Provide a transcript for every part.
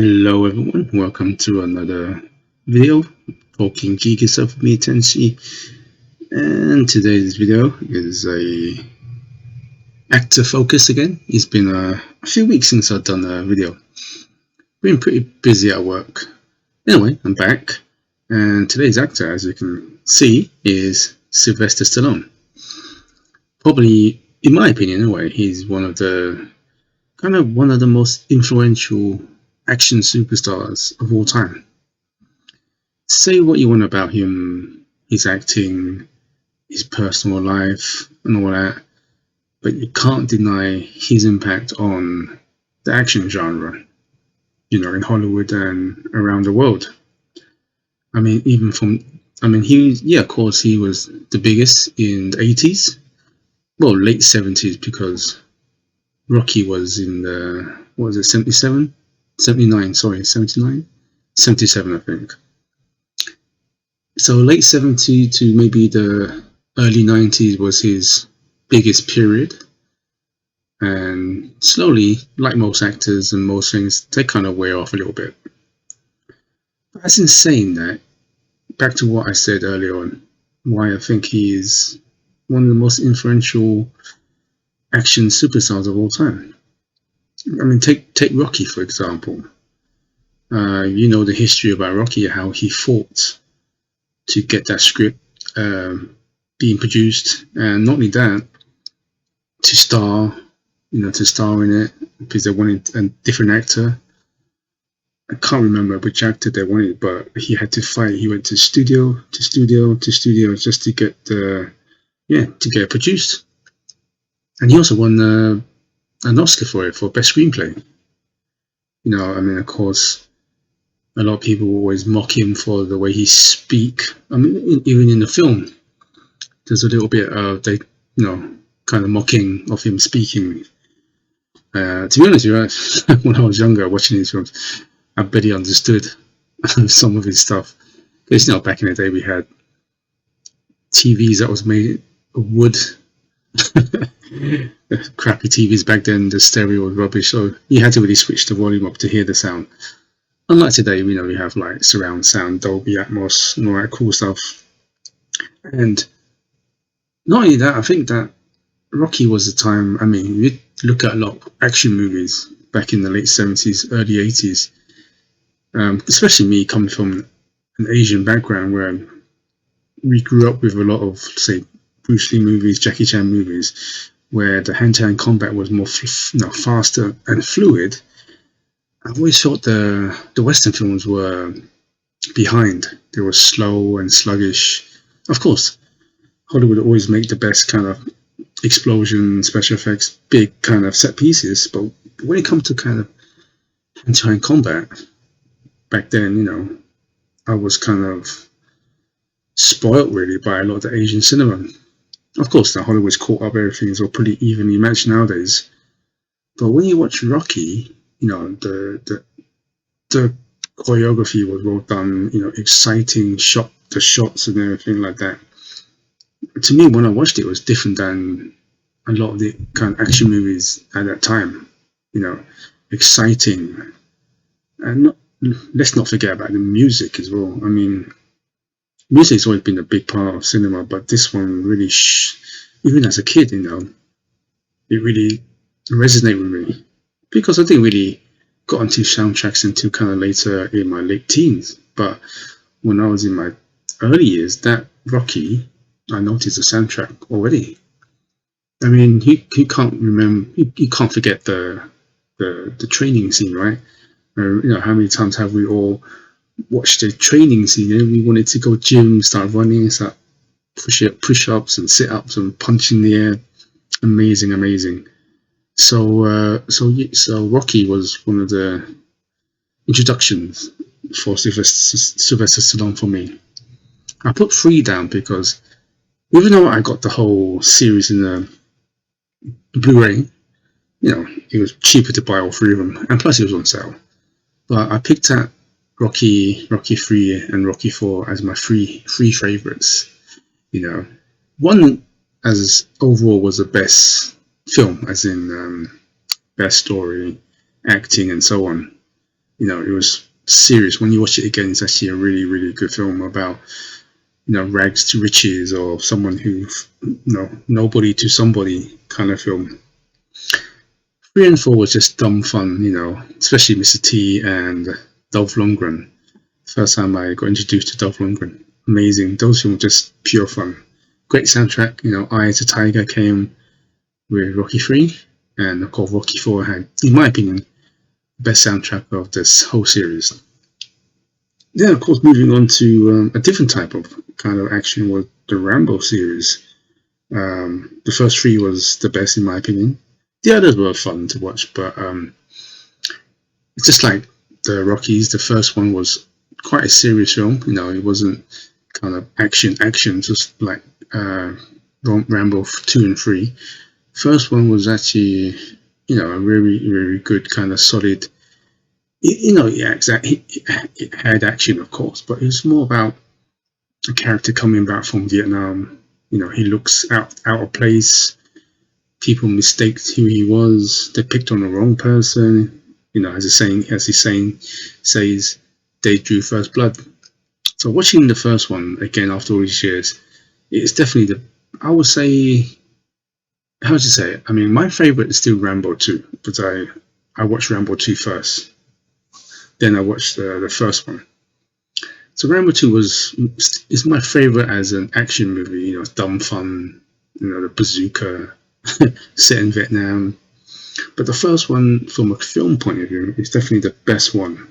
Hello everyone, welcome to another video talking geeky stuff with me, Tensi. And today's video is a actor focus again. It's been a few weeks since I've done a video. Been pretty busy at work. Anyway, I'm back, and today's actor, as you can see, is Sylvester Stallone. Probably, in my opinion anyway, he's one of the most influential action superstars of all time. Say what you want about him, his acting, his personal life, and all that, but you can't deny his impact on the action genre, in Hollywood and around the world. I mean, of course, he was the biggest in the 80s, well, late 70s, because Rocky was in the, what was it, 77? 79, sorry, 79? 77, I think. So late 70s to maybe the early 90s was his biggest period. And slowly, like most actors and most things, they kind of wear off a little bit. But that's insane that, back to what I said earlier on, why I think he is one of the most influential action superstars of all time. I mean, take Rocky, for example. You know the history about Rocky, how he fought to get that script being produced, and not only that, to star in it, because they wanted a different actor. I can't remember which actor they wanted, but he had to fight. He went to studio just to get it produced. And he also won an Oscar for it, for best screenplay. Of course, a lot of people always mock him for the way he speak. I mean, even in the film, there's a little bit of kind of mocking of him speaking. To be honest with you, when I was younger watching these films, I barely understood some of his stuff. Because back in the day we had TVs that was made of wood. Crappy TVs back then, the stereo was rubbish, so you had to really switch the volume up to hear the sound. Unlike today, we have like surround sound, Dolby Atmos, and all that cool stuff. And not only that, I think that Rocky was the time. I mean, you look at a lot of action movies back in the late 70s, early 80s. Especially me, coming from an Asian background, where we grew up with a lot of, say, Bruce Lee movies, Jackie Chan movies, where the hand-to-hand combat was more faster and fluid. I've always thought the Western films were behind. They were slow and sluggish. Of course, Hollywood always make the best kind of explosion, special effects, big kind of set pieces. But when it comes to kind of hand-to-hand combat, back then, I was kind of spoiled really by a lot of the Asian cinema. Of course, the Hollywood's caught up, everything's all pretty evenly matched nowadays. But when you watch Rocky, the choreography was well done, exciting the shots and everything like that. To me, when I watched it, it was different than a lot of the kind of action movies at that time. Exciting. And let's not forget about the music as well. I mean, music's always been a big part of cinema, but this one really, even as a kid, it really resonated with me. Because I didn't really got into soundtracks until kind of later in my late teens. But when I was in my early years, that Rocky, I noticed the soundtrack already. I mean, you can't remember, you can't forget the training scene, right? How many times have we all watched the training scene and we wanted to go gym, start running, start push-ups and sit-ups and punch in the air. Amazing. So Rocky was one of the introductions for Sylvester Stallone for me. I put 3 down because even though I got the whole series in the Blu-ray, it was cheaper to buy all 3 of them, and plus it was on sale. But I picked out Rocky 3 and Rocky 4 as my three favorites. One as overall was the best film, as in best story, acting, and so on. It was serious. When you watch it again, it's actually a really, really good film about, rags to riches, or someone who, nobody to somebody kind of film. 3 and 4 was just dumb fun, especially Mr. T and Dolph Lundgren. First time I got introduced to Dolph Lundgren. Amazing. Those films were just pure fun. Great soundtrack. Eye as a Tiger came with Rocky 3, and of course Rocky 4 had, in my opinion, the best soundtrack of this whole series. Then, of course, moving on to a different type of kind of action was the Rambo series. The first 3 was the best in my opinion. The others were fun to watch, but it's just like the Rockies. The first one was quite a serious film. It wasn't kind of action, just like Rambo 2 and 3. First one was actually, a very, very good kind of solid. It had action, of course, but it was more about a character coming back from Vietnam. He looks out of place. People mistaked who he was. They picked on the wrong person. As the saying says, they drew first blood. So watching the first one again after all these years, it's definitely I would say, how would you say it? I mean, my favorite is still Rambo 2, but I watched Rambo 2 first. Then I watched the first one. So Rambo 2 is my favorite as an action movie. Dumb fun. The bazooka set in Vietnam. But the first one, from a film point of view, is definitely the best one.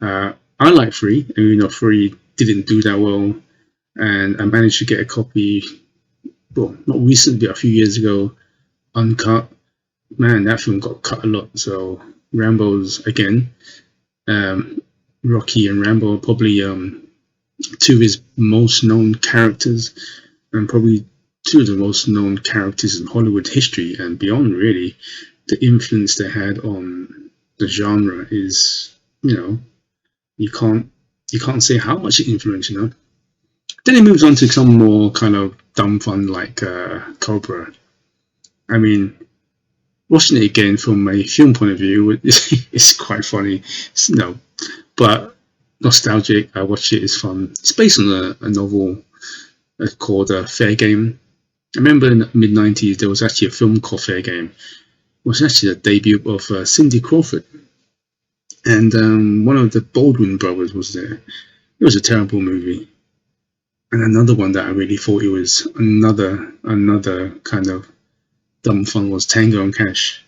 I like 3, and 3 didn't do that well, and I managed to get a copy. Well, not recently, but a few years ago, uncut. Man, that film got cut a lot. So Rambo's again. Rocky and Rambo are probably 2 of his most known characters, and probably 2 of the most known characters in Hollywood history and beyond. Really, the influence they had on the genre is, you can't say how much it influenced. Then it moves on to some more kind of dumb fun like Cobra. I mean, watching it again from a film point of view, it's quite funny. But nostalgic. I watch it. It's fun. It's based on a novel called Fair Game. I remember in the mid-90s there was actually a film called Fair Game. It was actually the debut of Cindy Crawford, and one of the Baldwin brothers was there. It was a terrible movie. And another one that I really thought it was another kind of dumb fun was Tango and Cash.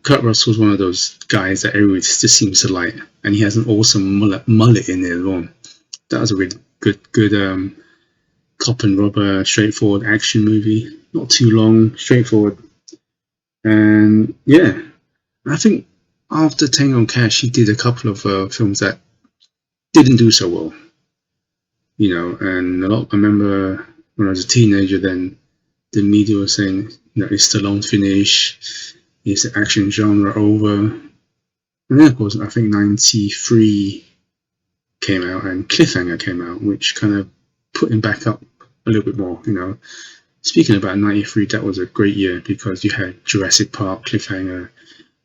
Kurt Russell's one of those guys that everyone just seems to like, and he has an awesome mullet in there as well. That was a really good cop and robber, straightforward action movie. Not too long, straightforward. And yeah, I think after Tango and Cash, he did a couple of films that didn't do so well. And I remember when I was a teenager, then the media was saying, is Stallone finished? Is the action genre over? And then, of course, I think 93 came out and Cliffhanger came out, which kind of put him back up a little bit more. Speaking about 93, that was a great year because you had Jurassic Park, Cliffhanger,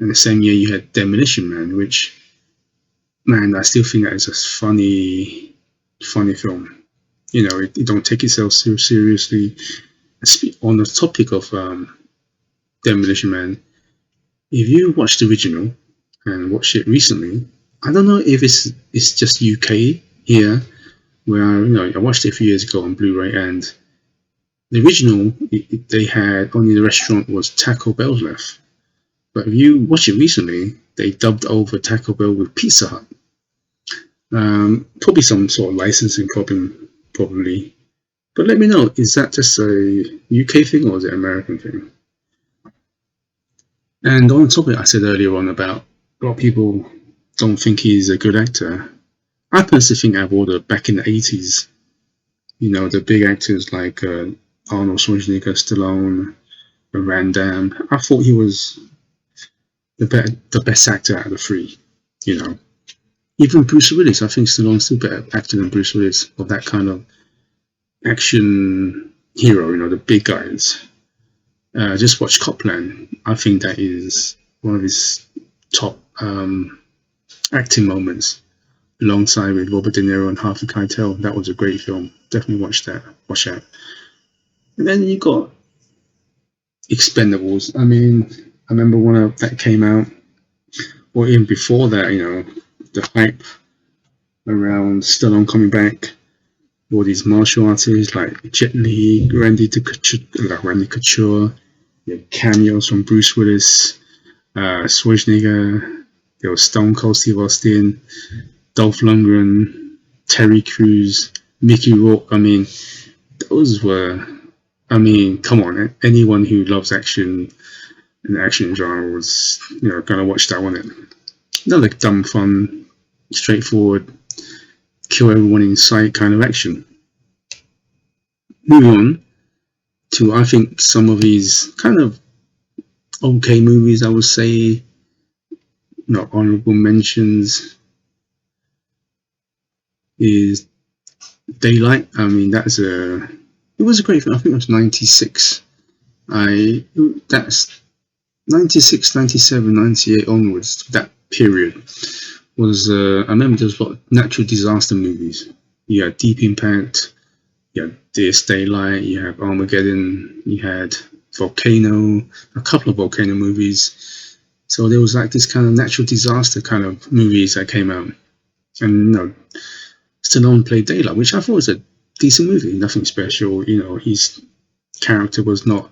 and the same year you had Demolition Man, which, man, I still think that is a funny film. It don't take itself so seriously. On the topic of Demolition Man, if you watched the original and watched it recently, I don't know if it's just UK here, where I watched it a few years ago on Blu-ray, and the original they had only the restaurant was Taco Bell left, but if you watch it recently, they dubbed over Taco Bell with Pizza Hut. Probably some sort of licensing problem, probably. But let me know, is that just a UK thing or is it an American thing? And on the topic I said earlier on about a lot of people don't think he's a good actor, I personally think out of all the back in the 80s, the big actors like Arnold Schwarzenegger, Stallone, Van Damme, I thought he was the best actor out of the 3. Even Bruce Willis, I think Stallone's still better actor than Bruce Willis of that kind of action hero, the big guys. Just watch Copland. I think that is one of his top acting moments alongside with Robert De Niro and Harvey Keitel. That was a great film. Definitely watch that. Watch that. And then you got Expendables. I mean, I remember when that came out, or even before that, the hype around Stallone coming back, all these martial artists like Jet Li, Randy Couture, cameos from Bruce Willis, Schwarzenegger, there was Stone Cold Steve Austin, Dolph Lundgren, Terry Crews, Mickey Rourke. I mean, those were, come on, anyone who loves action and action genre was, gonna watch that one. Not like dumb fun, straightforward, kill everyone in sight kind of action. Moving on to, I think, some of these kind of okay movies, I would say, honorable mentions is Daylight. I mean, it was a great film. I think it was 96. That's 96, 97, 98 onwards, that period was, I remember there was a lot of natural disaster movies. You had Deep Impact, you had This Daylight, you have Armageddon, you had Volcano, a couple of volcano movies. So there was like this kind of natural disaster kind of movies that came out. And Stallone played Daylight, which I thought was a decent movie, nothing special. His character was not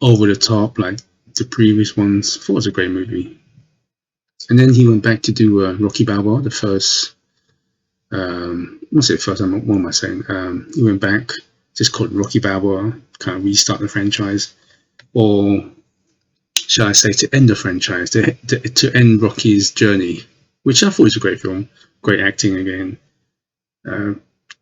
over the top like the previous ones. I thought it was a great movie. And then he went back to do Rocky Balboa, the first. What's it first? What am I saying? He went back, just called Rocky Balboa, kind of restart the franchise, or shall I say, to end the franchise, to end Rocky's journey, which I thought was a great film, great acting again,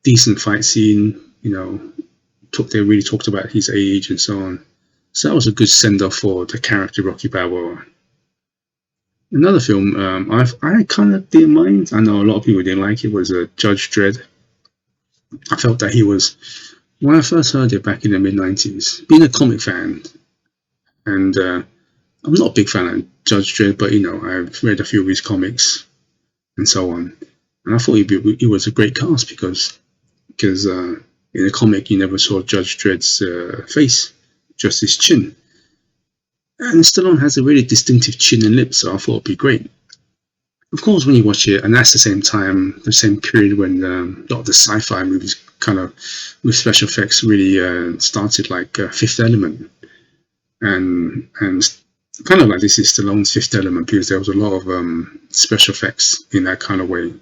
decent fight scene. They really talked about his age and so on. So that was a good send off for the character Rocky Balboa. Another film I kind of didn't mind. I know a lot of people didn't like it. Was Judge Dredd. I felt that he was, when I first heard it back in the mid-90s, being a comic fan, and I'm not a big fan of Judge Dredd, but I've read a few of his comics and so on, and I thought he was a great cast because in the comic you never saw Judge Dredd's face, just his chin. And Stallone has a really distinctive chin and lips, so I thought it'd be great. Of course, when you watch it, and that's the same period when a lot of the sci-fi movies kind of, with special effects, really started, like Fifth Element. And kind of like this is Stallone's Fifth Element, because there was a lot of special effects in that kind of way.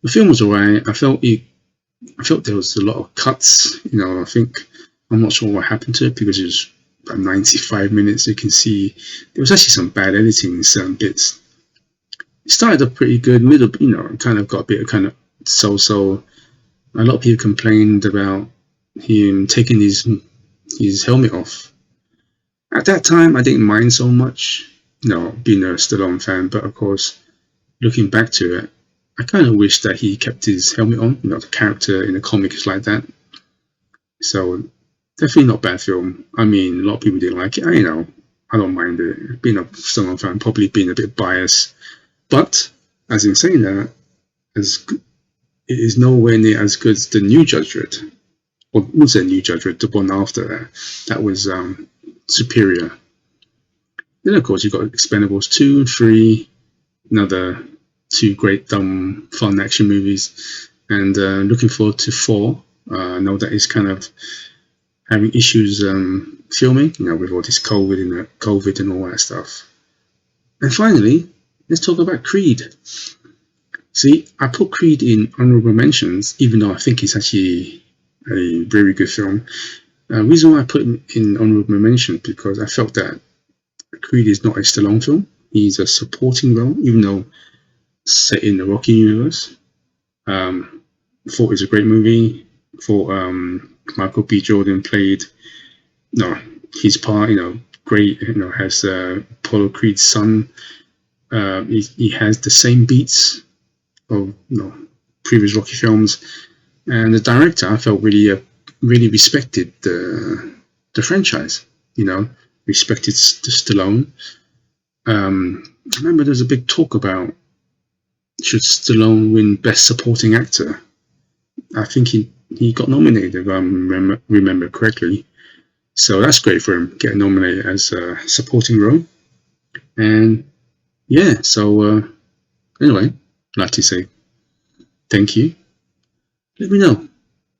The film was alright. I felt there was a lot of cuts. I'm not sure what happened to it, because it was about 95 minutes. You can see there was actually some bad editing in certain bits. It started off pretty good, middle, kind of got a bit of kind of so-so. A lot of people complained about him taking his helmet off. At that time, I didn't mind so much, being a Stallone fan, but of course, looking back to it, I kind of wish that he kept his helmet on. The character in the comic is like that. So, definitely not a bad film. I mean, a lot of people didn't like it. I don't mind it. Being a Stallone fan, probably being a bit biased. But, as in saying that, it is nowhere near as good as the new Judge Dredd. Or was it new Judge Dredd? The one after that. That was superior. Then, of course, you've got Expendables 2, 3, another two great dumb fun action movies, and looking forward to 4. I know that it's kind of having issues filming, with all this COVID and all that stuff. And finally, let's talk about Creed. See, I put Creed in honorable mentions, even though I think it's actually a very good film. The reason why I put him in honorable mention, because I felt that Creed is not a Stallone film. He's a supporting role, even though set in the Rocky universe. Thought it was a great movie. Thought Michael B. Jordan played his part, great. Has Apollo Creed's son. He has the same beats of previous Rocky films, and the director, I felt, really respected the franchise. Respected Stallone. I remember there was a big talk about should Stallone win Best Supporting Actor? I think he got nominated, if I remember correctly. So that's great for him, getting nominated as a supporting role. And yeah, so anyway, I'd like to say thank you. Let me know,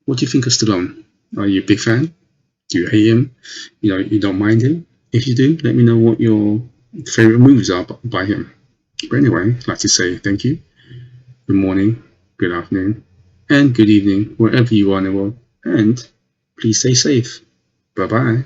what do you think of Stallone? Are you a big fan? Do you hate him? You don't mind him? If you do, let me know what your favorite movies are by him. But anyway, I'd like to say thank you. Good morning, good afternoon, and good evening, wherever you are in the world. And please stay safe. Bye bye.